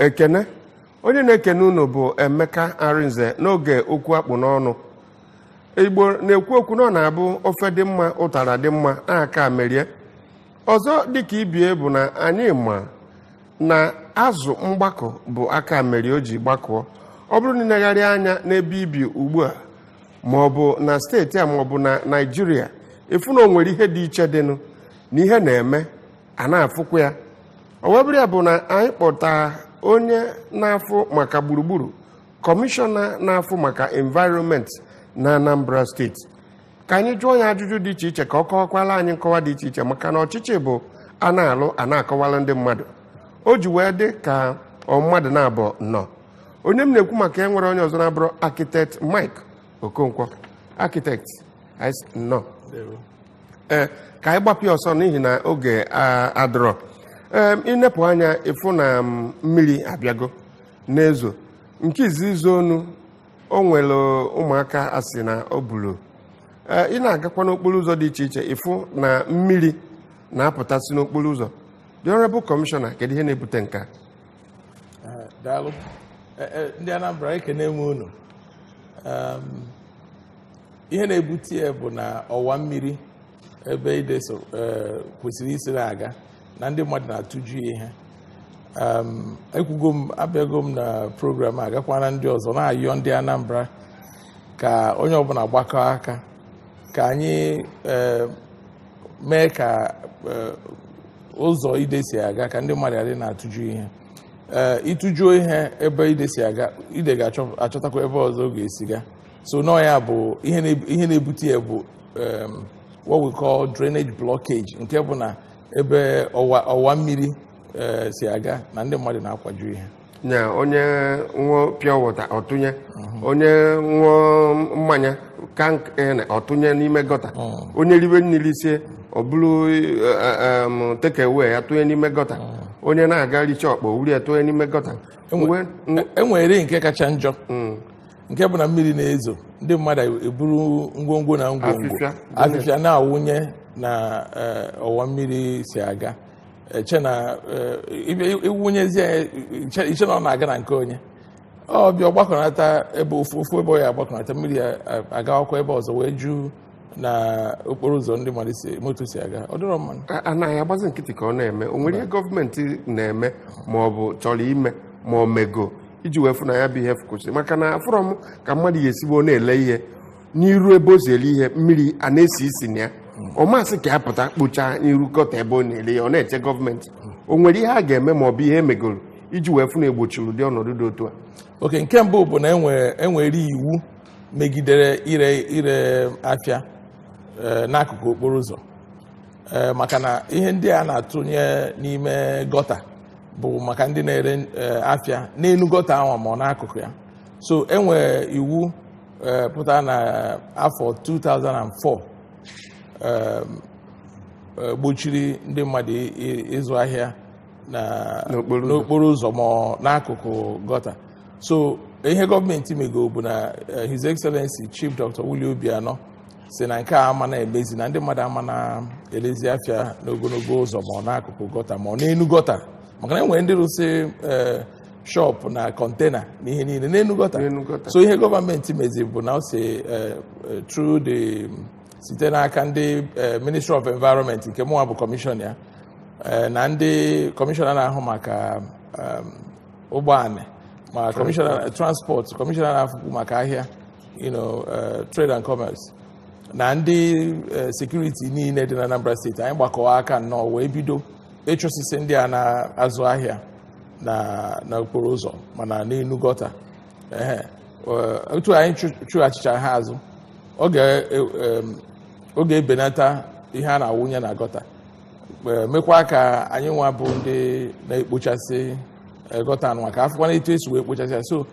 ekene onye na-ekene unu bụ Emeka Arinze n'oge okwu akpụ n'ọnụ. Igbo na-ekwu okwu na na-abụ ofe dị mma ụtara dị mma aka merie. Ọzọ dịka ibie bụ na anyị ma na azụ mgbakọ bụ aka merie o ji gbakọọ. Ọ bụrụ na ịnagharị anya n'ebe ibi ugbu a ma ọ bụ na steeti a ma ọ bụ na Naịjirịa, efu na o nwere ihe dị iche dịnụ na ihe na-eme a na-afụkwa ya. Ọwebụrụ ya bụ na anyị kpọta onye na-afụ maka gburugburu, kọmishọna na-afụ maka environment na Anambra steeti, ka anyị jụọ ya ajụjụ dị iche iche ka ọ kọwakwala anyị nkọwa dị iche iche, maka na ọchịchị bụ a na-alụ a na-akọwala ndị mmadụ. O ji wee dị ka mmadụ na-abụ nọ. Onye m na-ekwu maka ya nwere onye ọzọ na-abụrụ Architect Mike Okonkwo. Architect nọ ka anyị gbapụ ọsọ n'ihi na oge adịrọ. Ịnepụ anya ịfụ na mmiri abịago n'ezo nke izizi onu o nwere ụmụaka asị na o buru. Ị na-agakwa n'okporo ụzọ dị iche iche ịfụ na mmiri na-apụtasị n'okporo ụzọ. The Honorable Commissioner, kedu ihe na-ebute nke a? Daalụ. Ndị Anambra ekene m unu. Ihe na-ebute ya bụ na ọwa mmiri ebe ide kwesịrị isi na-aga na ndị mmadụ na-atụju ihe. Ekwugo m abịago m na program agakwana ndị ọzọ na-ayọ ndị Anambra ka onye ọbụla gbakọ aka ka anyị mee ka ụzọ ide si aga ka ndị mmadụ adị na-atụju ihe. Ịtụjuo ihe ebe ide si aga, ide ga-achọtakwa ebe ọzọ ọ ga-esi ga. So nọ ya bụ ihe na-ebute ya bụ what we call drainage blockage, nke bụ na ebe ọwa mmiri si aga na ndị mmadụ na-akwaju ihe. Nya onye ṅụọ pure water ọtụnye, onye ṅụọ mmanya ọtụnye n'ime gọta, onye ribe mmiri sie ọ bụrụ take away atụnye n'ime gọta, onye na-aga richa ọkpọ uri atụnye n'ime gọta. Enwere nke kacha njọ nke bụ na mmiri na-ezo, ndị mmadụ eburu ngwongwo na ngwongwo afịfịa na-awụnye na ọwa mmiri si aga. Eche na iwunyezie iche na ọ na-aga na nke onye ọ bịa ọgbakọnata ebe ofu ebe ọ ya agbakọnata mmiri ya agawakwa ebe ọzọ wee ju na okporo ụzọ ndị mmadụ moto si aga. Ọ dịrọ mmanụ anaghị agbazi nkịtị ka ọ na-eme. O nwere ihe gọọmenti na-eme ma ọ bụ chọrọ ime ma ọ mego iji wee fụ na ya bụ ihe kwụsị, maka na afụrọ m ka mmadụ ga-esigbo na-ele ihe n'iru ebe o zeli ihe mmiri a na-esi isi na ya. Ọ masị ka ya pụta kpocha n'iru kọta ebe ọ na-ele ya, ọ na-eche gọọmenti. O nwere ihe a ga-eme ma ọ bụ ihe emegoro iji wee fụ na egbochiri ụdị ọnọdụ dị otu a? Oke, nke mbụ bụ na enwere iwu megidere ire afịa n'akụkụ okporo ụzọ, maka na ihe ndị a na-atụnye n'ime gọta bụ maka ndị na-ere afịa n'elu gọta ahụ ma ọ n'akụkụ ya. So enwere iwu pụtara na afọ 2004 gbochiri ndị mmadụ ịzụ ahịa n'okporo ụzọ ma n'akụkụ gọta. So ihe gọọmenti mego bụ na His Excellency Chief Dr. Willie Obianọ si na nke a ama na-emezi na ndị mmadụ ama na-elezi afịa n'ogologo ụzọ ma ọ n'akụkụ gọta ma ọ n'elu gọta, maka na enwere ndị rụsị shop na kọntena na ihe niile n'elu gọta. So ihe gọọmenti mezi bụ na o si through the site n'aka ndị Ministry of Environment nke mụnwa bụ kọmishọn ya na ndị kọmishọna na-ahụ maka ụgbọala ma kọmishọna transport, kọmishọna na-afụ maka ahịa trade and commerce na ndị security niile dị na Anambra steeti. Anyị gbakọwa aka nnọọ wee bido ịchụsịsị ndị a na-azụ ahịa na okporo ụzọ mana n'elu gọta. Otu anyị chụghachicha ha azụ, ọ ga-ebenata ihe a na-awụnye na gọta, mekwa ka anyị nwa bụ ndị na-ekpochasị gọta anụ maka afụkwana etu esi wee kpochasị ya. So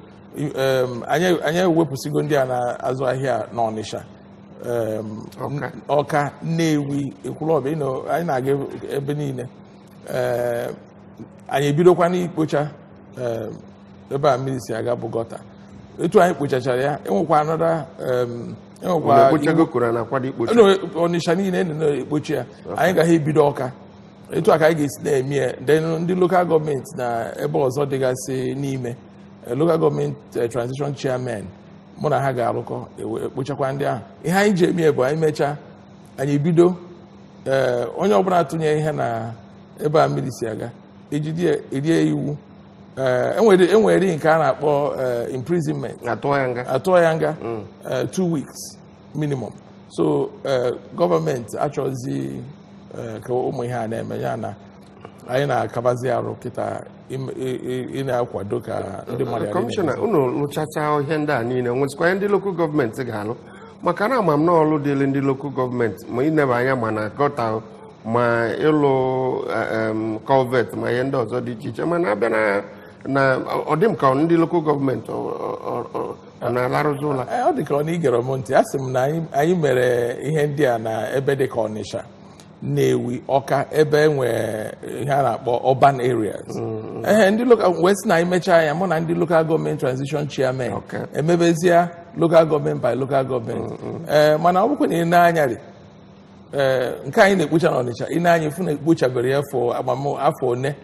anyị ewepụsịgo ndị a na-azụ ahịa n'Ọnịsha, Ọka, Nnewi, Ekwulọbịa, anyị na-aga ebe niile. Anyị ebidokwa n'ikpocha ebe a mmiri si aga bụ gọta. Etu anyị kpochachara ya, enwekwa anọda Ọnịsha niile na-ekpochi ya. Anyị gaghị ebido Ọka etu a ka anyị ga-esi na-eme ya then ndị local gọọmenti na ebe ọzọ dịgasị n'ime local gọọmenti transition chairman mụ na ha ga-arụkọ ekpochakwa ndị ahụ ihe anyị ji eme bụ anyị mechaa anyị bido onye ọbụla tụnye ihe na ebe a mmiri si aga ejide erie iwu enwere nke a na-akpọ imprisonment atụọ ya nga 2 weeks minimum so gọọmenti achọzi ka ụmụ ihe a na-eme ya na anyị na-akabazi arụ kịta ị na-akwado ka ndị mmadụ kọmishọna unu lụchacha ihe ndị a niile nwezikwa ndị lokal gọọmenti ga-alụ maka na ama m n'ọlụ dịrị ndị lokal gọọmenti ma ineba anya ma na gọta ma ịlụ culvert ma ihe ndị ọzọ dị iche iche mana abịa na ọ dị m ka ndị lokal gọọmenti ọ na-alarụzi ụla ọ dị ka ọ na igere m ntị a sị m na anyị mere ihe ndị a na ebe dị ka Ọnịsha Nnewi Ọka ebe nwere ihe a na-akpọ urban areas ndị local west na anyị mechaa ya mụ na ndị local gọọmenti transition chairman emebezie local gọọmenti by local gọọmenti mana ọ bụkwa na ị na-anyarị nke anyị na-ekpocha n'Ọnịcha ị na-anya ifu na-ekpochabere ya afọ one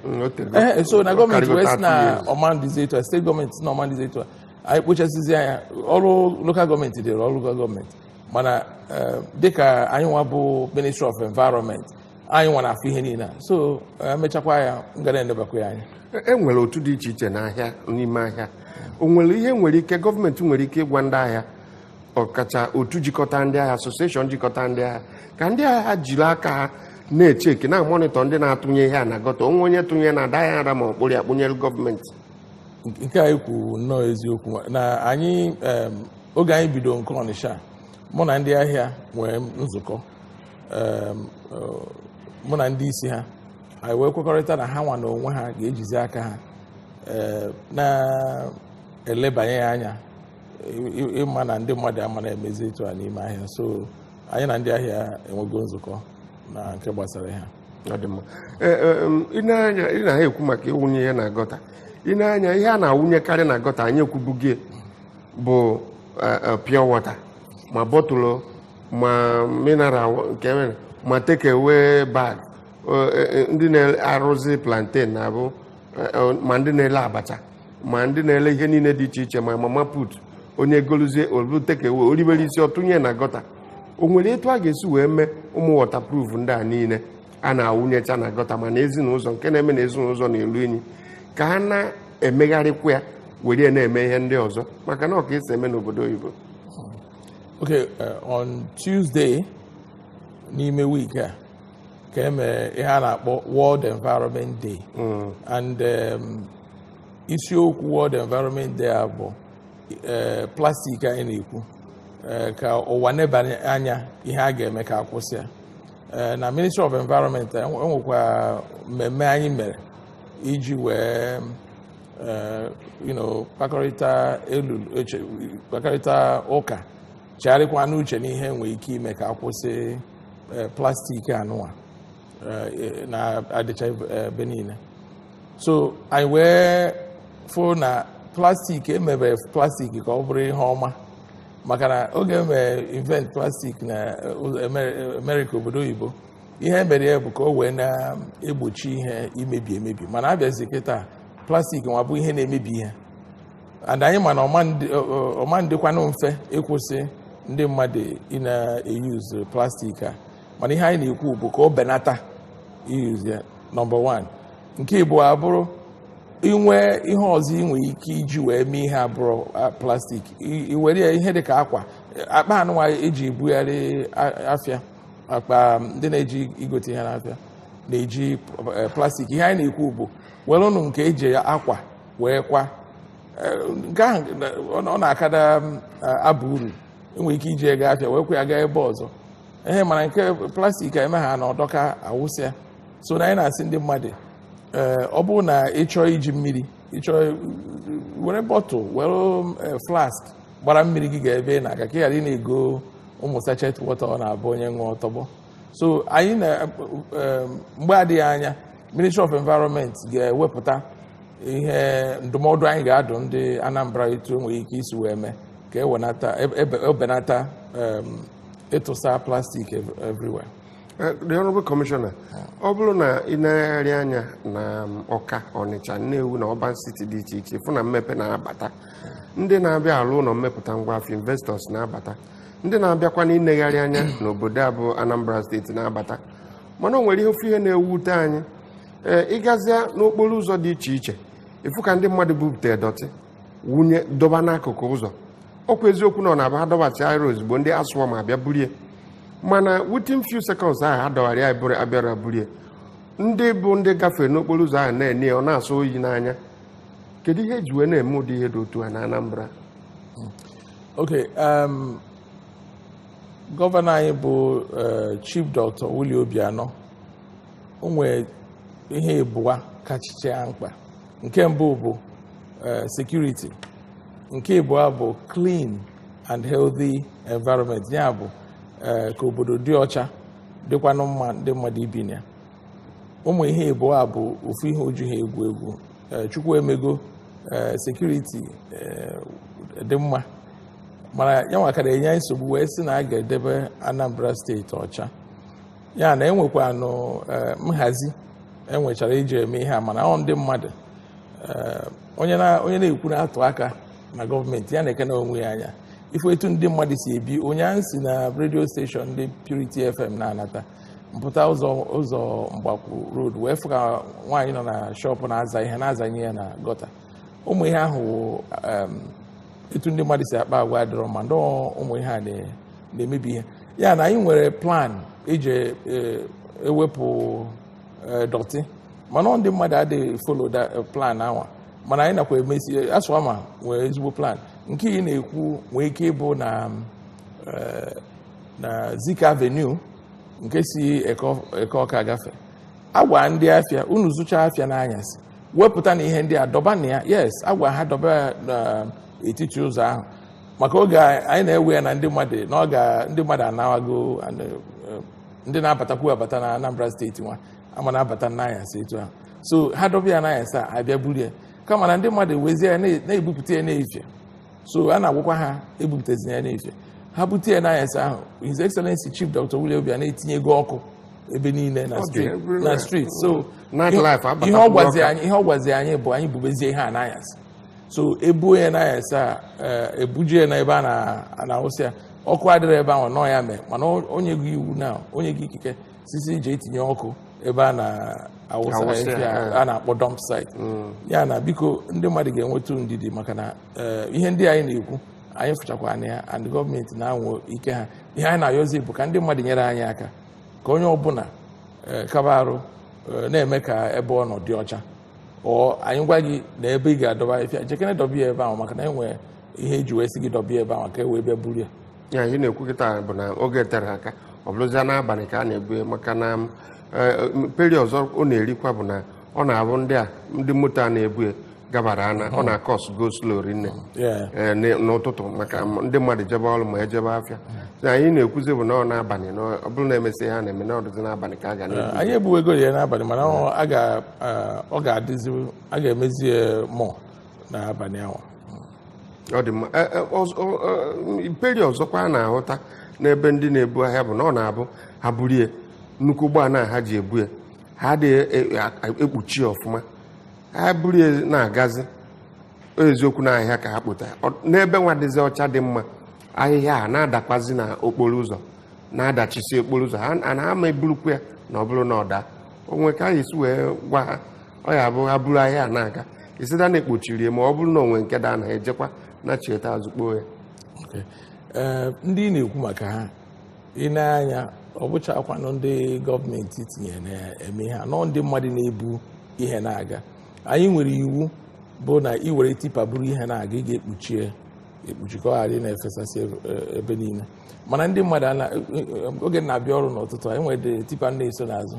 so na gọọmenti west na ọmandizetu steeti gọọmenti na ọmandizetu anyị kpochasizi anya ọrụ local gọọmenti dịrị ọrụ local gọọmenti mana dịka anyị nwa bụ Ministry of Environment anyị nwa na-afụ ihe niile so mechakwa ya ngara endebakwa ya anya enwere otu dị iche iche n'ahịa n'ime ahịa o nwere ihe nwere ike gọọmenti nwere ike ịgwa ndị ahịa ọkacha otu jikọta ndị ahịa asosieshọn jikọta ndị ahịa ka ndị agha jiri aka ha na-echeki na-amonitọ ndị na-atụnye ihe a na gọta onwe onye tụnye na ada ya ara ma okporo ya kpụnyere gọọmenti nke anyị kwuru nnọọ eziokwu na anyị oge anyị bido nke Ọnịsha mụ na ndị ahịa nwere nzukọ mụ na ndị isi ha anyị wee kwekọrịta na ha nwa na onwe ha ga-ejizi aka ha na-elebanye ya anya ịma na ndị mmadụ ama na-emezi etu a n'ime ahịa so anyị na ndị ahịa enwego nzukọ na nke gbasara ha ị na-ekwu maka ịwụnye ihe na gọta ị na-anya ihe a na-awụnyekarị na gọta anyị ekwubugie bụ pure water ma bọtụlụ ma mineral nke nwere ma take away bag ndị na-arụzi plantain na-abụ ma ndị na-ele abacha ma ndị na-ele ihe niile dị iche iche ma mama put onye goluzie obu take away oribere isi ọtụnye na gọta o nwere etu a ga-esi wee mee ụmụ waterproof ndị a niile a na-awụnyecha na gọta ma na ezinụzọ nke na-eme na ezinụzọ na-eru enyi ka ha na-emegharịkwa ya were na-eme ihe ndị ọzọ maka na ọ ka esi eme n'obodo oyibo. Okay, on Tuesday n'ime week a ka emere ihe a na-akpọ World Environment Day and isiokwu World Environment Day a bụ plastik anyị na-ekwu ka ụwa nebanye anya ihe a ga-eme ka akwụsị ya na Ministry of Environment enwekwa mmemme anyị mere iji wee kpakọrịta ụka chegharịkwa n'uche n'ihe nwere ike ime ka akwụsị plastik anụwa na-adịcha ebe niile so anyị wee fụ na plastik emebere plastik ka ọ bụrụ ihe ọma maka na oge emere invent plastik na America obodo oyibo ihe mere ya bụ ka o wee na-egbochi ihe imebi emebi mana abịazi kịta plastik nwa bụ ihe na-emebi ihe and anyị ma na ọma ndịkwanụ mfe ịkwụsị ndị mmadụ ị na-eyuzu plastik a mana ihe anyị na-ekwu bụ ka o benata iyuzu ya number one nke ịbụọ abụrụ inwe ihe ọzọ ị nwere ike iji wee mee ihe abụrụ plastik iwere ya ihe dịka akwa akpa anụnwa eji ebugharị afịa akpa ndị na-eji igote ihe n'afịa na-eji plastik ihe anyị na-ekwu bụ welụnụ nke eji akwa wee kwa nke ahụ ọ na-akada aba uru enwere ike iji ego afịa wee kwa ya gaa ebe ọzọ ihe mana nke plastik eme ha na ọdọka awụsịa so na anyị na-asị ndị mmadụ ọ bụrụ na ị chọọ iji mmiri ịchọọ were bọtụl were flask gbara mmiri gị ga-ebe na aka ka ị ghara ị na-ego ụmụ sachet wọta ọ na-abụ onye ṅụọ tọgbọ so anyị na mgbe adịghị anya Ministry of Environment ga-ewepụta ihe ndụmọdụ anyị ga-adụ ndị Anambra etu enwere ike isi wee mee ka ebenata ịtụsa plastik everywhere. The Honorable Commissioner, ọ bụrụ na ị na-eri anya na Ọka, Ọnịcha, Nnewi na Ọban City dị iche iche fụ na mmepe na-abata, ndị na-abịa alụ ụlọ mmepụta ngwaafịa investors na-abata, ndị na-abịakwa na inegharị anya n'obodo a bụ Anambra steeti na-abata, mana o nwere ihe ofu ihe na-ewute anyị ịgazia n'okporo ụzọ dị iche iche ịfụ ka ndị mmadụ bupụta dọtị wunye dọba n'akụkụ ụzọ. Ọkwa eziokwu na ọ na-aba adọbachi ahịrị ozugbo ndị asụọ ma abịa burie, mana within few seconds ahụ adọgharị abịara burie, ndị bụ ndị gafere n'okporo ụzọ ahụ na-enye ọ na-asọ oyi n'anya. Kedu ihe eji wee na-eme ụdị ihe dị otu a na Anambra? Okay, gọvanọ anyị bụ Chief Dr. Willie Obianọ o nwere ihe ịbụwa kachicha mkpa. Nke mbụ bụ security, nke ịbụọ bụ clean and healthy environment, ya bụ ka obodo dị ọcha dịkwanụ mma ndị mmadụ ibi na ya. Ụmụ ihe ịbụọ bụ ofu ihe oju ha egwu egwu. Chukwu emego security dị mma, mana ya nwakara enye nsogbu wee sị na a ga-edebe Anambra steeti ọcha. Ya na enwekwanụ nhazi enwechara iji eme ihe a, mana ọ ndị mmadụ onye na-ekwu na-atụ aka na gọọmenti ya na-eke na onwe ya anya ifu etu ndị mmadụ si ebi. Onye ahụ si na redio steshọn ndị Purity FM na-anata mpụta ụzọ Mgbakwu road wee fụ ka nwaanyị nọ na shọpụ na-aza ihe na-azanye ya na gọta. Ụmụ ihe ahụ etu ndị mmadụ si akpa agwa adịrọ ma ndị ụmụ ihe a na-emebi ihe. Ya na anyị nwere plan iji ewepụ dọtị, mana ndị mmadụ adịghị follow plan ahụ. Mana anyị nakwa emesi Asụama nwere ezigbo plan. Nke ị na-ekwu nwee ike ịbụ na Zik Avenue nke si Eke Ọka gafe. Agwa ndị afịa unu zụcha afịa n'anyasị wepụta na ihe ndị a dọba na ya. Yes, agwa ha dọba n'etiti ụzọ ahụ maka oge anyị na-ewe ya na ndị mmadụ anawago ndị na-abatakwu abata na Anambra steeti nwa ama na-abata n'anyasị etu ahụ. So ha dọba ya n'anyasị a abịa buru ya, kama na ndị mmadụ wezie ya na-ebupụta ya n'efie. So a na-agwakwa ha ebupụtazina ya n'efie. Ha bute ya n'anyasị ahụ, His Excellency Chief Dr. Willie Obianọ na-etinyego ọkụ ebe niile na street. So ihe ọ gwazi anyị bụ anyị bubezie ihe a n'anyasị. So ebuo ya n'anyasị a ebuje na ebe a na-awụsị ya, ọkụ adịrị ebe ahụ nọ ya mee, mana onye gị iwu na onye gị ikike sisi ije etinye ọkụ ebe a na-awụsa a na-akpọ dump site. Ya na biko ndị mmadụ ga-enweta ndidi maka na ihe ndị anyị na-ekwu anyị fụchakwa anya ya, and gọọmenti na-anwụ ike ha. Ihe anyị na-ayọzi bụ ka ndị mmadụ nyere anyị aka ka onye ọbụla kaba arụ na-eme ka ebe ọ nọ dị ọcha. Anyị gwa gị na ebe ị ga-adọba ifia jekene dọbịa ebe ahụ maka na enwere ihe eji wee sị gị dọbịa ebe ahụ ka e wee bịa buru ya. Ya anyị na-ekwu kịta bụ na oge tere aka ọ bụrụzia n'abalị ka a na-ebu maka na peri ọzọ ọ na-erikwa bụ na ọ na-abụ ndị moto a na-ebu gabara ana ọ na-akọs go slow rinne n'ụtụtụ maka ndị mmadụ jebe ọrụ ma ejebe afịa. Anyị na-ekwuzi bụ na ọ n'abalị na ọ bụrụ na emesị ha na-eme na ọdụzi n'abalị ka a ga na-ebu. Anyị ebuwego ya n'abalị, mana ọ ga-adịzi a ga-emezi mọ n'abalị ahụ. Ọ dị mma. Peri ọzọkwa a na-ahụta n'ebe ndị na-ebu ahịa bụ na ọ na-abụ ha burie nnukwu ụgbọala ha ji ebu ya, ha adịghị ekpuchi ọfụma, ha burie na-agazi eziokwu na ahịhịa ka ha kpụta n'ebe nwa dịzi ọcha dị mma. Ahịhịa a na-adakwazi na okporo ụzọ na-adachisi okporo ụzọ ha na-ama eburukwu ya na ọ bụrụ na ọ daa. Onwe ka anyị si wee gwa ha ọ ya bụ ha buru ahịa na-aga isida na-ekpochiri ma ọ bụrụ na onwe nke daa na ejekwa na chieta azụ kpoo ya. Ndị na-ekwu maka ha ị na-anya ọ bụchakwanụ ndị gọọmenti tinyere na-eme ha nọ ndị mmadụ na-ebu ihe na-aga. Anyị nwere iwu bụ na iwere tipa buru ihe na-aga ị ga-ekpuchikọgharị na-efesasị ebe niile, mana ndị mmadụ oge na-abịa ọrụ n'ụtụtụ anyị nwere tipa na-eso n'azụ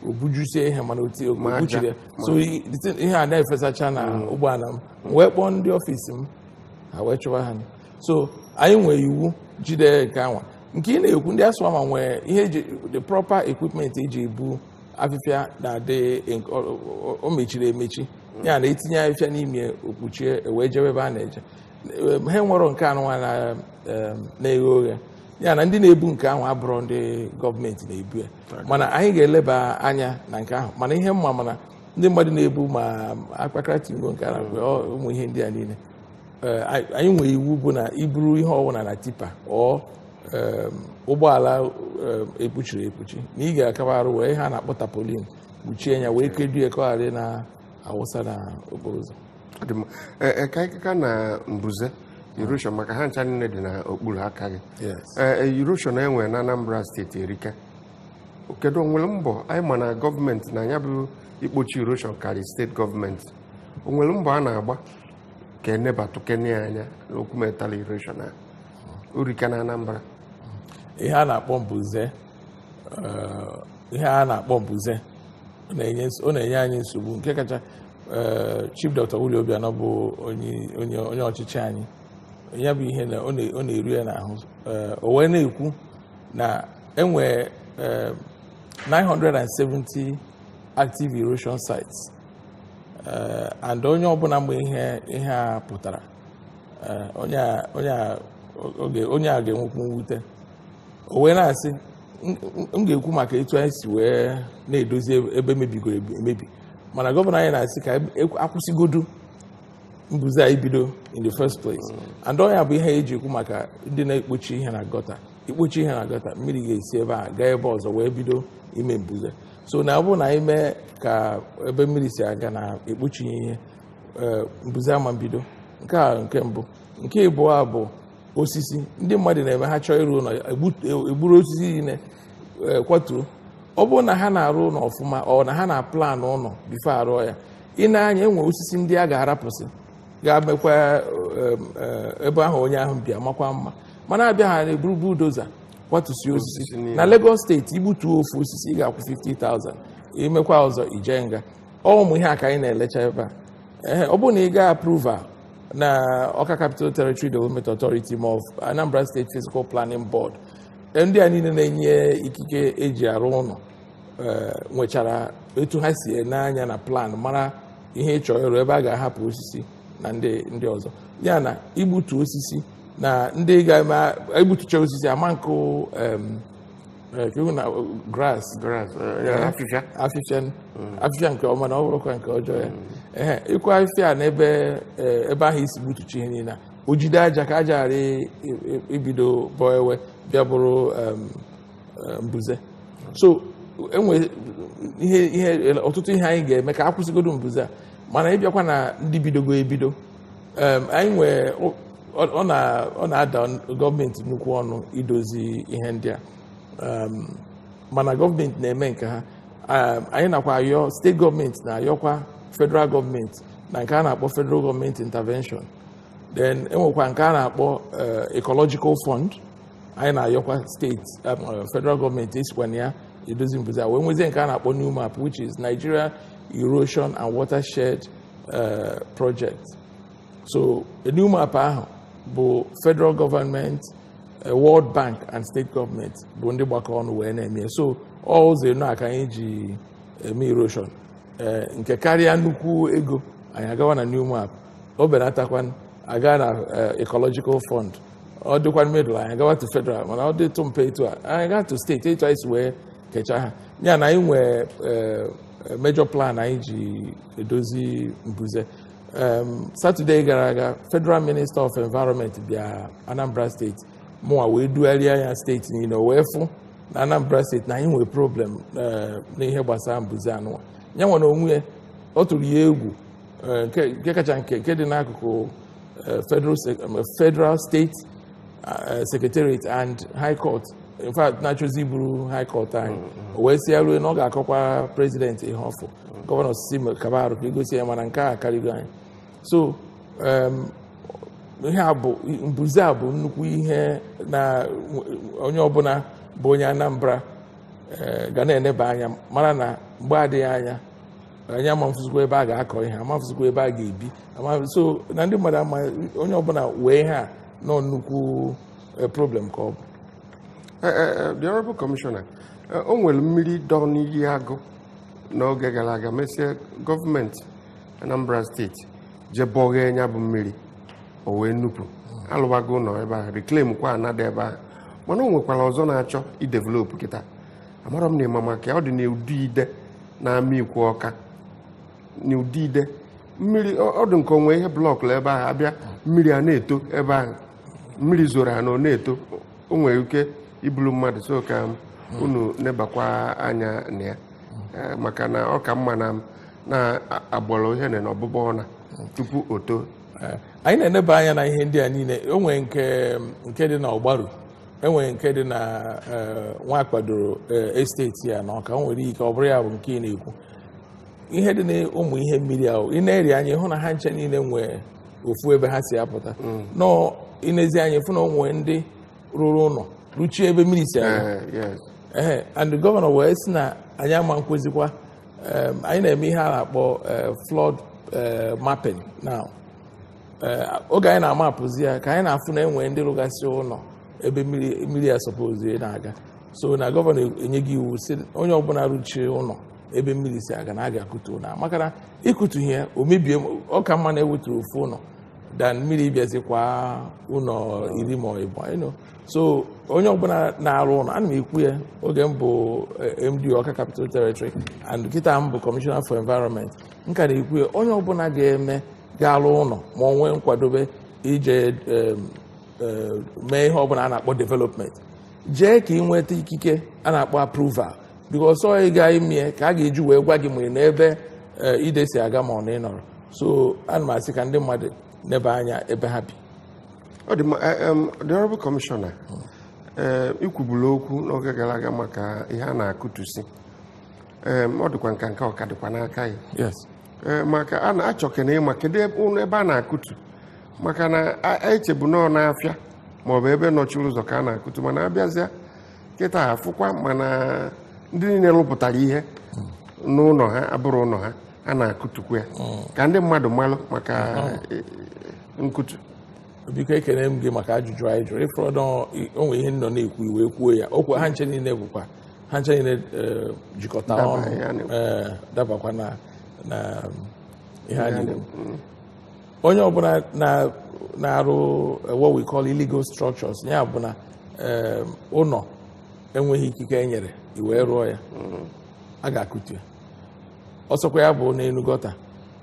obujusie ihe mana obuchiri ya. So ihe a na-efesacha na ụgbọala m wee kpọọ ndị ọfisi m ha wee chụwa ha. So anyị nwere iwu jide nke anwa. Nke ị na-ekwu ndị Asụama nwere ihe the proper equipment eji ebu afịfịa na-adị o mechiri emechi, ya na etinye afịfịa n'ime okpuchie wee jebe ebe a na-eje. Ha nwere nke anụnwa na-eghe oghe. ya na ndị na-ebu nke ahụ abụrụ ndị gọọmenti na-ebu ya mana anyị ga-eleba anya na nke ahụ mana ihe mma mana ndị mmadụ na-ebu ma akpakara tingo nke a ụmụ ihe ndị a niile anyị nwere iwu bụ na iburu ihe ọbụla na tipa ụgbọala ekpuchiri ekpuchi na ị ga-akaba arụ wee ha na-akpọ tapolin kpuchie ya wee kedu ka ọ ghara na-awụsa na okporo ụzọ ka na mbuze erosion maka ha ncha niile dị n'okpuru aka gị erosion enwe na Anambra steeti erika kedu onwere mbọ anyị ma na gọọmenti na anya bụ ikpochi erosion karị steeti gọọmenti onwere mbọ a na-agba ka enebatụ kene anya n'okwu metala erosion a orika na Anambra ihe a na-akpọ mbuze ọ na-enye anyị nsogbu nke kacha Chief Dr. Willie Obianọ bụ onye ọchịchị anyị ya bụ ihe na ọ na-eru ya n'ahụ o wee na-ekwu na enwe 970 active erosion sites and onye ọbụla mgbe ihe a pụtara onye a ga-enwekwu mwute o wee na-asị m ga-ekwu maka etu anyị si wee na-edozi ebe mebigoro emebi mana gọvanọ anyị na-asị ka akwụsịgodu mbuze a ibido in the first place and ọnya bụ ihe eji ekwu maka ndị na-ekpochi ihe na gọta ikpochi ihe na gọta mmiri ga-esi ebe a gaa ebe ọzọ wee bido ime mbuze so na ọ bụrụ na anyị mee ka ebe mmiri si aga na ekpochi ihe mbuze ama mbido nke a nke mbụ nke ịbụọ bụ osisi ndị mmadụ na-eme ha chọọ ịrụ ụlọ egburu osisi niile kwatuo ọ bụrụ na ha na-arụ ụlọ ọfụma ọ na ha na-plan ụlọ bifo arụọ ya ị na-anya enwe osisi ndị a ga-arapụsị ga-emekwa ebe ahụ onye ahụ bịa makwa mma mana abịa ha na-eburu budoza kwatusi osisi na Lagos steeti igbutuo ofu osisi ị ga-akwụ 50,000 imekwa ọzọ ije nga ụmụ ihe a ka anyị na-elecha ebe a ọ bụrụ na ị ga-approva na Awka Capital Territory Development Authority ma Anambra State Physical Planning Board ndị a niile na-enye ikike eji arụ ụlọ nwechara etu ha si n'anya na plan mara ihe ịchọ ịrụ ebe a ga-ahapụ osisi na ndị ọzọ ya na igbutu osisi na ndị ga-egbutucha osisi ama nkụ na grass afịfịa nke ọma na ọ bụrụkwa nke ọjọọ ya ịkụ afịfịa na ebe ahụ isi gbutucha ihe niile o jide aja ka aja ghara ibido bọewe bịa bụrụ mbuze so enwe ọtụtụ ihe anyị ga-eme ka akwụsịgodo mbuze a mana ịbịakwa na ndị bidogo ebido anyị nwee ọ na-ada gọọmenti nnukwu ọnụ idozi ihe ndị a mana gọọmenti na-eme nke ha anyị nakwa ayọ steeti gọọmenti na-ayọkwa federal gọọmenti na nke a na-akpọ federal gọọmenti intervention then enwekwa nke a na-akpọ ecological fund anyị na-ayọkwa steeti federal gọọmenti esikwa na ya edozi mbuze a wee nwezie nke a na-akpọ new map which is Nigeria Erosion and Watershed Project so a new map ahụ bụ federal government World Bank and state government bụ ndị gbakọ ọnụ wee na-eme so ọ ụzọ enu aka anyị ji eme erosion nke karịa nnukwu ego anyị agawa na new map o benatakwa aga na ecological fund ọ dịkwa middle anyị agawa to federal mana ọ dịtụ mpe etu a anyị gaa to steeti etu anyị si wee kechaa ha ya na anyị nwee major plan anyị ji edozi mbuze Saturday gara aga Federal Minister of Environment bịa Anambra State mụnwa wee dugharịa ya steeti niile wee fụ na Anambra State na anyị nwere problem n'ihe gbasara mbuze anụwa ya nwa na onwe ya ọ tụrụ ya egwu nke kacha nke dị n'akụkụ Federal State Secretariat and High Court in fact na-achọzi iburu High Court anyị o wee si ya ruo na ọ ga-akọkwa president ihe ọfụ gọvanọ si kaba arụ ka egosi ya mana nke a karịgo anyị so ihe a bụ mbuze a bụ nnukwu ihe na onye ọbụla bụ onye Anambra ga na-eneba anya mara na mgbe adịghị anya anyị amafụzikwa ebe a ga-akọ ihe amafụzikwa ebe a ga-ebi so na ndị mmadụ ama onye ọbụla wee ha nọ nnukwu problem ka ọ bụ the Honorable Commissioner o nwere mmiri dọ n'iyi agụ n'oge gara aga mesie gọọmenti Anambra steeti jebọghee nya bụ mmiri o wee nnupụ alụwago ụlọ ebe ahụ reclaim kwa anada ebe ahụ mana o nwekwara ọzọ na-achọ idevelopụ kịta amara m na ịma maka ya ọ dị n'ụdị ide na-ama ikwu ọka n'ụdị ide mmiri ọ dị nke onwe ihe blọkụ ebe ahụ abịa mmiri a na-eto ebe ahụ mmiri zoro ha na ọ na-eto o nwere ike ibulu mmadụ so ka unu nebakwa anya na ya maka na ọ ka mma na-agbọrọ ihe na ọbụbọ ọna tupu o too. Anyị na-eneba anya na ihe ndị a niile. O nwere nke dị na Ọgbaru, enwere nke dị na nwa kwadoro esteti ya na ọka. O nwere ike ọ bụrụ ya bụ nke ị na-ekwu. Ihe dị na ụmụ ihe mmiri ahụ ị na-eri anya hụ na ha nche niile nwee ofu ebe ha si apụta nọ inezi anya fụ na onwe ndị rụrụ ụlọ ruchie ebe mmiri si aga and gọvanọ wee sị na anyị ama nkwezikwa anyị na-eme ihe a na-akpọ flood mapping now. Oge anyị na-amapụzi ya ka anyị na-afụ na enwe ndị rụgasị ụlọ ebe mmiri ya suppose na-aga, so na gọvanọ enyeghị iwu si onye ọbụla rụchie ụlọ ebe mmiri si aga na a ga-akụtu ụlọ maka na ịkụtu ihe o mebie ọ ka mma na-eweturu ofu ụlọ dan mmiri bịazikwa ụlọ 10 ma ịbụ so onye ọbụla na-arụ ụlọ ana m ekwu ya oge m bụ MD Ọka Capital Territory and kịta m bụ Commissioner for Environment nka na-ekwu ya onye ọbụla ga-arụ ụlọ ma ọ nwee nkwadobe ije mee ihe ọbụla a na-akpọ development jee ka ị nweta ikike a na-akpọ approval because ọ ịga ime ka a ga-eji wee gwa gị nwere n'ebe ide si aga ma ọ na ịnọrọ. So ana m asị ka ndị mmadụ nebe anya ebe ha bi. The Honorable Commissioner ikwubula okwu n'oge gara aga maka ihe a na-akụtusi ọ dịkwa nka ọka dịkwa n'aka ya. Yes. Maka a na-achọkene ịma kedu ebe a na-akụtu maka na echebu nọọ n'afịa maọbụ ebe nọchiri ụzọ ka a na-akụtu mana abịazịa kịta afụkwa mana ndị niile rụpụtara ihe n'ụlọ ha abụrụ ụlọ ha a na-akụtukwa ya ka ndị mmadụ malụ maka nkụtu. Biko ekene m gị maka ajụjụ anyị jụrụ ịfọdụ onwe ihe nọ na-ekwu iwe kwuo ya okwu ha nche niile bụkwa ha nche niile jikọta ọnụ dabakwa na ihe a niile. Onye ọbụla na-arụ what we call illegal structures ya bụ na ụlọ enweghị ikike e nyere iwee rụọ ya a ga-akụtu ya. Ọsọkwa ya bụ n'elu gọta,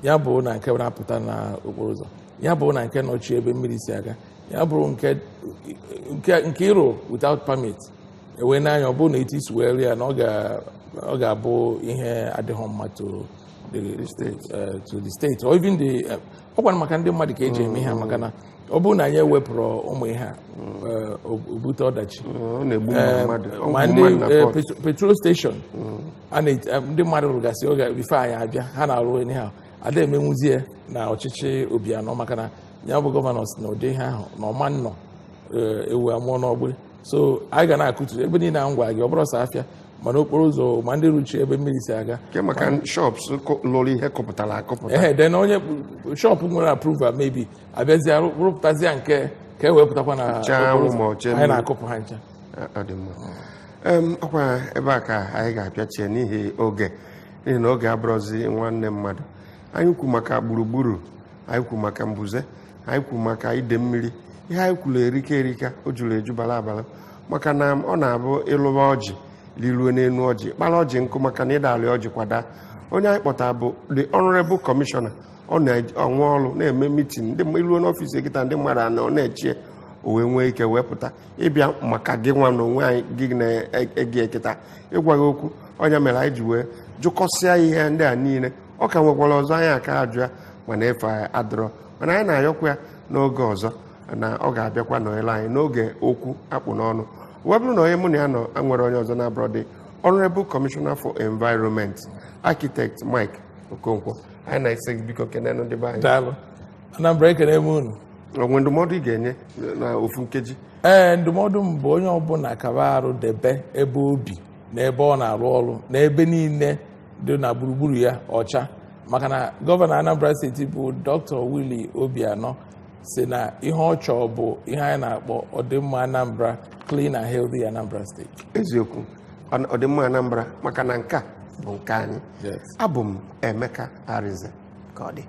ya bụ na nke na-apụta n'okporo ụzọ, ya bụ na nke nọchi ebe mmiri si aga, ya bụrụ nke ịrụ without permit ewee n'anya ọ bụrụ na etu isi wee ya na ọ ga-abụ ihe adịghị mma to the state or even ọkwa maka ndị mmadụ ka eji eme ihe maka na ọ bụrụ na anyị ewepụrụ ụmụ ihe a obute ọdachi ma ndị petrol station ndị mmadụ rụgasị oge bifo anyị abịa ha na-arụ ihe ha ada emenwuzie na ọchịchị Obianọ maka na ya bụ gọvanọ si na ụdị ihe ahụ na ọma nnọ ewu amụọ n'ọgbụ. So anyị ga na-akụtu ebe niile a ngwa gị ọ bụrụ sọ afịa mana okporo ụzọ ma ndị ruchi ebe mmiri si aga maka shops lụrụ ihe kọpụtara akọpụta den onye shop nwere approval maybe abịazie rụpụtazie nke ka e wepụtakwa na anyị na-akụpụ ha ncha. Ọkwa ebe a ka anyị ga-apịachie n'ihi na oge abụrụzi nwanne mmadụ. Anyị kwu maka gburugburu, anyị kwu maka mbuze, anyị kwu maka ide mmiri. Ihe anyị kwuru erika o juru eju bala maka na ọ na-abụ ịlụwa ọjị liruo n'enu ọjị kpara ọjị nkụ maka na ịdalị ọjị kwada. Onye anyị kpọtara bụ the Honorable Commissioner. Ọ na-anwe ọrụ na-eme mitin ndị iruo n'ọfịs kịta ndị mmadụ anọ na-echie o wee nwee ike wepụta ịbịa maka gị nwa na onwe anyị gị na-ege ekịta ịgwa gị okwu. Onye mere anyị ji wee jụkọsịa ihe ndị a niile. Ọ ka nwekwara ọzọ anyị aka ajụ ya mana efe adịrọ mana anyị na-ayọkwa ya n'oge ọzọ na ọ ga-abịakwa nọnyere anyị n'oge okwu akpụ n'ọnụ. Wee bụrụ na onye mụ na ya nọ nwere onye ọzọ na-abụrọ dị Honorable Commissioner for Environment Architect Mike Okonkwo anyị na-ese gị biko kenenụ ndị be anyị. Daalụ. Anambra ekene m unu. Onwe ndụmọdụ ị ga-enye na ofu nkeji? Ndụmọdụ m bụ onye ọbụla kaba arụ debe ebe obi na ebe ọ na-arụ ọrụ na ebe niile dị na gburugburu ya ọcha maka na gọvanọ Anambra steeti bụ Dr. Willie Obianọ si na ihe ọ chọọ bụ ihe anyị na-akpọ ọdịmma Anambra, clean and healthy Anambra steeti. Eziokwu ọdịmma Anambra maka na nke a bụ nke anyị. Abụ m Emeka Arinze ka ọ dị.